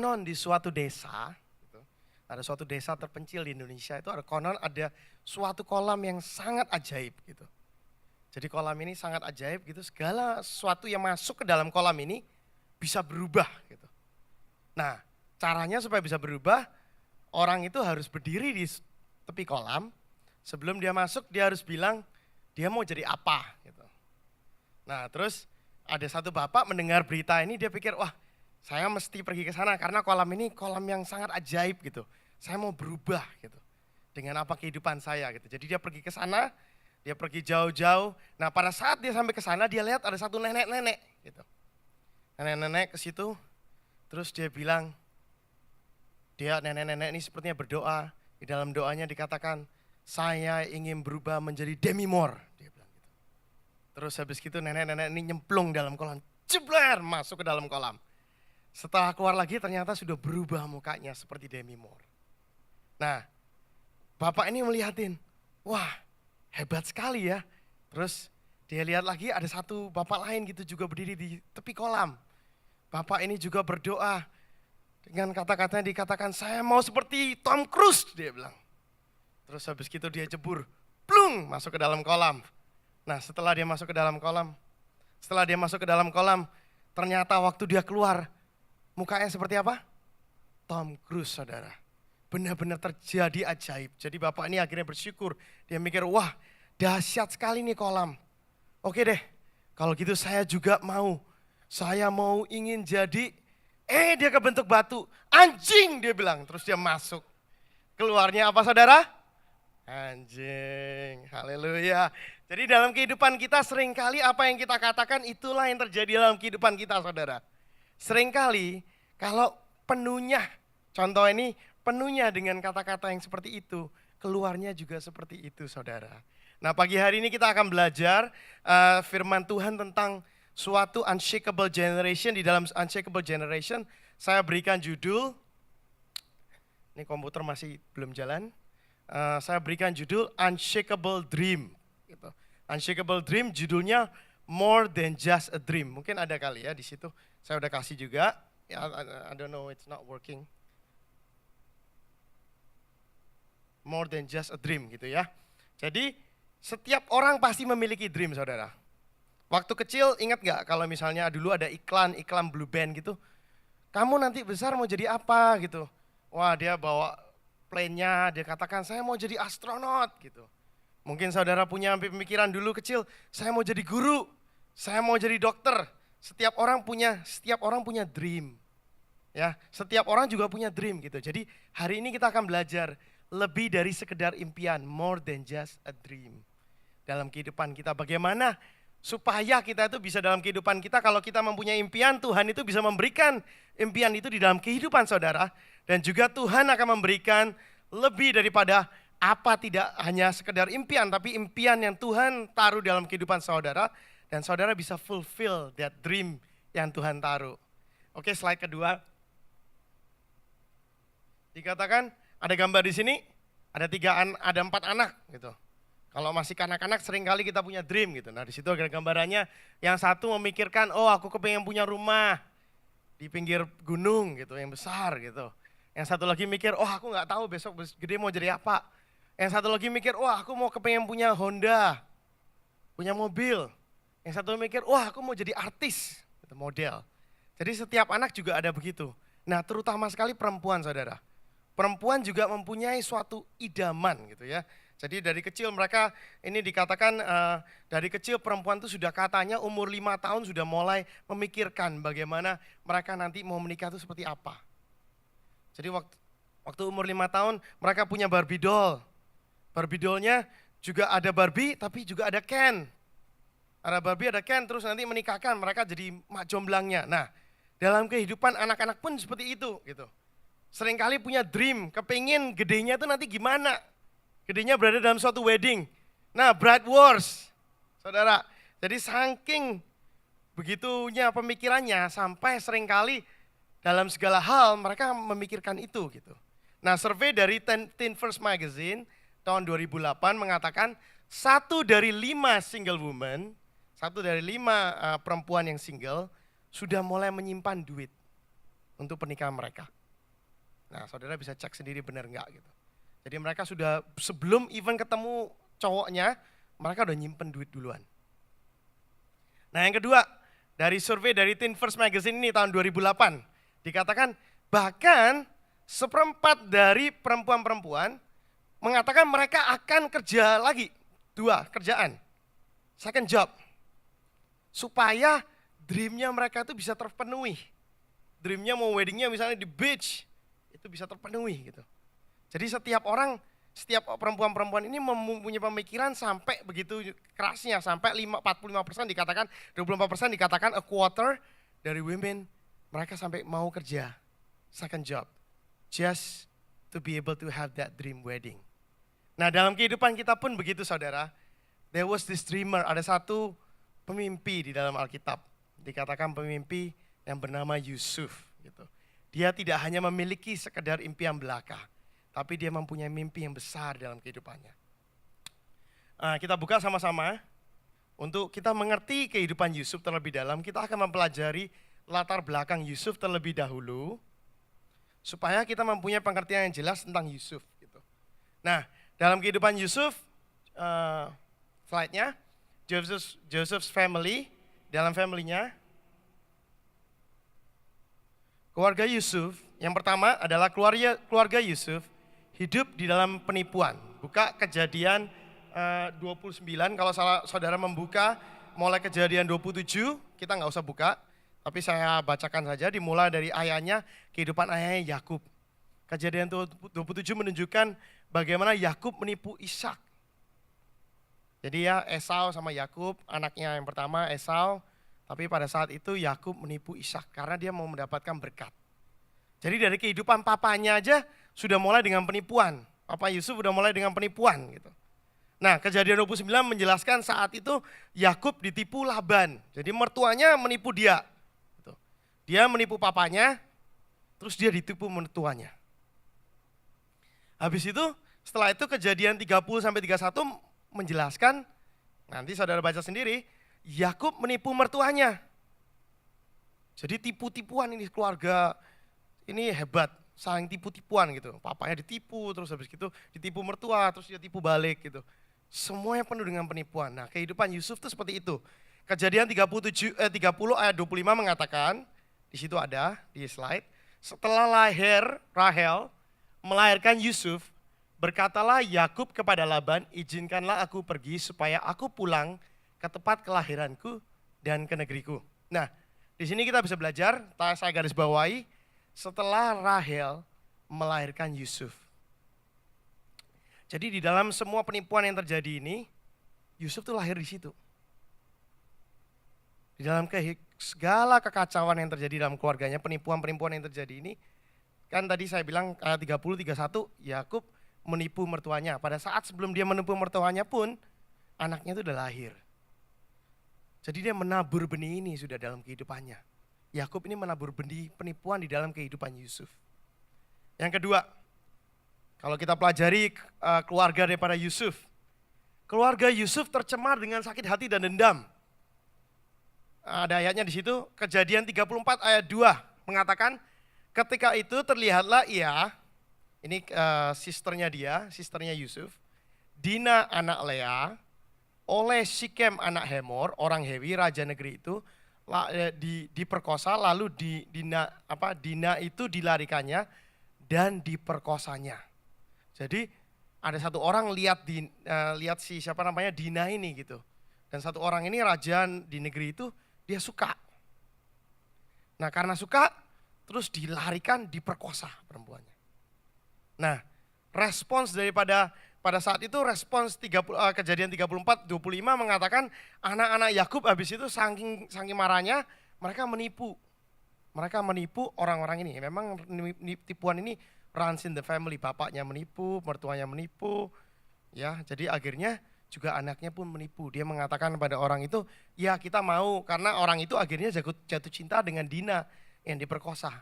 konon di suatu desa, gitu, ada suatu desa terpencil di Indonesia itu ada suatu kolam yang sangat ajaib gitu. Jadi kolam ini sangat ajaib gitu, segala sesuatu yang masuk ke dalam kolam ini bisa berubah gitu. Nah, caranya supaya bisa berubah, orang itu harus berdiri di tepi kolam, sebelum dia masuk dia harus bilang dia mau jadi apa gitu. Nah, terus ada satu bapak mendengar berita ini, dia pikir, wah saya mesti pergi ke sana karena kolam ini kolam yang sangat ajaib gitu. Saya mau berubah gitu dengan apa kehidupan saya gitu. Jadi dia pergi ke sana, dia pergi jauh-jauh. Nah pada saat dia sampai ke sana dia lihat ada satu nenek-nenek gitu. Nenek-nenek ke situ, terus dia bilang, nenek-nenek ini sepertinya berdoa. Di dalam doanya dikatakan, saya ingin berubah menjadi demimor. Dia bilang gitu. Terus habis gitu nenek-nenek ini nyemplung dalam kolam, jebler masuk ke dalam kolam. Setelah keluar lagi ternyata sudah berubah mukanya seperti demimor. Nah, bapak ini melihatin, wah hebat sekali ya. Terus dia lihat lagi ada satu bapak lain gitu juga berdiri di tepi kolam. Bapak ini juga berdoa dengan kata-katanya dikatakan, saya mau seperti Tom Cruise, dia bilang. Terus habis gitu dia jebur, plung masuk ke dalam kolam. Nah setelah dia masuk ke dalam kolam, ternyata waktu dia keluar, mukanya seperti apa? Tom Cruise, saudara. Benar-benar terjadi ajaib. Jadi bapak ini akhirnya bersyukur. Dia mikir, wah dahsyat sekali nih kolam. Oke deh, kalau gitu saya juga mau. Saya mau ingin jadi, dia kebentuk batu. Anjing, dia bilang. Terus dia masuk. Keluarnya apa saudara? Anjing, haleluya. Jadi dalam kehidupan kita seringkali apa yang kita katakan itulah yang terjadi dalam kehidupan kita saudara. Seringkali kalau penuhnya, contoh ini penuhnya dengan kata-kata yang seperti itu, keluarnya juga seperti itu saudara. Nah pagi hari ini kita akan belajar firman Tuhan tentang suatu unshakable generation. Di dalam unshakable generation saya berikan judul, ini komputer masih belum jalan, saya berikan judul Unshakable Dream. Gitu. Unshakable Dream judulnya More Than Just a Dream. Mungkin ada kali ya di situ, saya udah kasih juga. I don't know, it's not working. More than just a dream gitu ya. Jadi setiap orang pasti memiliki dream saudara. Waktu kecil ingat gak kalau misalnya dulu ada iklan Blue Band gitu. Kamu nanti besar mau jadi apa gitu. Wah dia bawa plane-nya, dia katakan saya mau jadi astronot gitu. Mungkin saudara punya pemikiran dulu kecil, saya mau jadi guru, saya mau jadi dokter. Setiap orang punya dream. Ya, setiap orang juga punya dream gitu. Jadi hari ini kita akan belajar lebih dari sekedar impian, more than just a dream. Dalam kehidupan kita bagaimana supaya kita itu bisa dalam kehidupan kita, kalau kita mempunyai impian, Tuhan itu bisa memberikan impian itu di dalam kehidupan saudara. Dan juga Tuhan akan memberikan lebih daripada apa, tidak hanya sekedar impian, tapi impian yang Tuhan taruh dalam kehidupan saudara. Dan saudara bisa fulfill that dream yang Tuhan taruh. Oke, slide kedua. Dikatakan ada gambar di sini, ada 4 anak gitu. Kalau masih kanak-kanak seringkali kita punya dream gitu. Nah di situ ada gambarannya, yang satu memikirkan, oh aku kepengen punya rumah di pinggir gunung gitu, yang besar gitu. Yang satu lagi mikir, oh aku nggak tahu besok gede mau jadi apa. Yang satu lagi mikir, wah aku mau kepengen punya Honda, punya mobil. Yang satu mikir, wah aku mau jadi artis, gitu, model. Jadi setiap anak juga ada begitu. Nah terutama sekali perempuan saudara. Perempuan juga mempunyai suatu idaman gitu ya. Jadi dari kecil mereka, ini dikatakan dari kecil perempuan itu sudah katanya umur 5 tahun sudah mulai memikirkan bagaimana mereka nanti mau menikah itu seperti apa. Jadi waktu umur 5 tahun mereka punya Barbie doll. Barbie dollnya juga ada Barbie tapi juga ada Ken. Ada Barbie ada Ken, terus nanti menikahkan mereka jadi mak jomblangnya. Nah dalam kehidupan anak-anak pun seperti itu gitu. Seringkali punya dream, kepingin gedenya itu nanti gimana. Gedenya berada dalam suatu wedding. Nah, bride wars, saudara. Jadi saking begitunya pemikirannya sampai seringkali dalam segala hal mereka memikirkan itu gitu. Nah, survei dari Teen First Magazine tahun 2008 mengatakan 1 dari 5 single woman, 1 dari 5 perempuan yang single sudah mulai menyimpan duit. untuk pernikahan mereka. Nah, saudara bisa cek sendiri benar enggak gitu. Jadi mereka sudah sebelum even ketemu cowoknya, mereka udah nyimpen duit duluan. Nah yang kedua, dari survei dari Teen First Magazine ini tahun 2008, dikatakan bahkan seperempat dari perempuan-perempuan mengatakan mereka akan kerja lagi, 2 kerjaan, second job, supaya dreamnya mereka itu bisa terpenuhi. Dreamnya mau weddingnya misalnya di beach, itu bisa terpenuhi gitu. Jadi setiap orang, setiap perempuan-perempuan ini mempunyai pemikiran sampai begitu kerasnya, sampai 45% dikatakan, 24% dikatakan a quarter dari women, mereka sampai mau kerja, second job, just to be able to have that dream wedding. Nah dalam kehidupan kita pun begitu saudara, there was this dreamer, ada satu pemimpi di dalam Alkitab, dikatakan pemimpi yang bernama Yusuf gitu. Dia tidak hanya memiliki sekedar impian belaka, tapi dia mempunyai mimpi yang besar dalam kehidupannya. Kita buka sama-sama, untuk kita mengerti kehidupan Yusuf terlebih dalam, kita akan mempelajari latar belakang Yusuf terlebih dahulu, supaya kita mempunyai pengertian yang jelas tentang Yusuf. Gitu. Nah, dalam kehidupan Yusuf, slide-nya, Joseph's family, dalam family-nya, keluarga Yusuf, yang pertama adalah keluarga Yusuf hidup di dalam penipuan. Buka Kejadian 29, kalau saudara membuka mulai Kejadian 27, kita nggak usah buka, tapi saya bacakan saja, dimulai dari ayahnya, kehidupan ayahnya Yakub. Kejadian 27 menunjukkan bagaimana Yakub menipu Ishak. Jadi ya Esau sama Yakub, anaknya yang pertama Esau, tapi pada saat itu Yakub menipu Ishak karena dia mau mendapatkan berkat. Jadi dari kehidupan papanya aja sudah mulai dengan penipuan. Papa Yusuf sudah mulai dengan penipuan gitu. Nah Kejadian 29 menjelaskan saat itu Yakub ditipu Laban. Jadi mertuanya menipu dia. Gitu. Dia menipu papanya, terus dia ditipu mertuanya. Habis itu setelah itu Kejadian 30-31 menjelaskan, nanti saudara baca sendiri, Yakub menipu mertuanya. Jadi tipu-tipuan ini keluarga ini hebat, saling tipu-tipuan gitu. Papanya ditipu, terus habis gitu ditipu mertua, terus dia tipu balik gitu. Semuanya penuh dengan penipuan. Nah kehidupan Yusuf itu seperti itu. Kejadian 30 ayat 25 mengatakan, di situ ada di slide, setelah lahir Rahel melahirkan Yusuf, berkatalah Yakub kepada Laban, izinkanlah aku pergi supaya aku pulang ke tempat kelahiranku dan ke negeriku. Nah, di sini kita bisa belajar, saya garis bawahi, setelah Rahel melahirkan Yusuf. Jadi di dalam semua penipuan yang terjadi ini, Yusuf tuh lahir di situ. Di dalam segala kekacauan yang terjadi dalam keluarganya, penipuan-penipuan yang terjadi ini, kan tadi saya bilang ayat 30-31, Yakub menipu mertuanya. Pada saat sebelum dia menipu mertuanya pun, anaknya itu udah lahir. Jadi dia menabur benih ini sudah dalam kehidupannya. Yakub ini menabur benih penipuan di dalam kehidupan Yusuf. Yang kedua, kalau kita pelajari keluarga daripada Yusuf. Keluarga Yusuf tercemar dengan sakit hati dan dendam. Ada ayatnya di situ, Kejadian 34 ayat 2 mengatakan, ketika itu terlihatlah ia, ini sisternya Yusuf, Dina anak Lea, oleh Sikem anak Hemor, orang Hewi, raja negeri itu, diperkosa, lalu Dina itu dilarikannya dan diperkosanya. Jadi ada satu orang lihat Dina ini gitu. Dan satu orang ini raja di negeri itu, dia suka. Nah karena suka, terus dilarikan, diperkosa perempuannya. Nah, respons daripada pada saat itu Kejadian 34-25 mengatakan anak-anak Yakub habis itu saking marahnya mereka menipu. Mereka menipu orang-orang ini. Memang tipuan ini runs in the family, bapaknya menipu, mertuanya menipu. Ya, jadi akhirnya juga anaknya pun menipu. Dia mengatakan pada orang itu, "Ya, kita mau," karena orang itu akhirnya jatuh cinta dengan Dina yang diperkosa.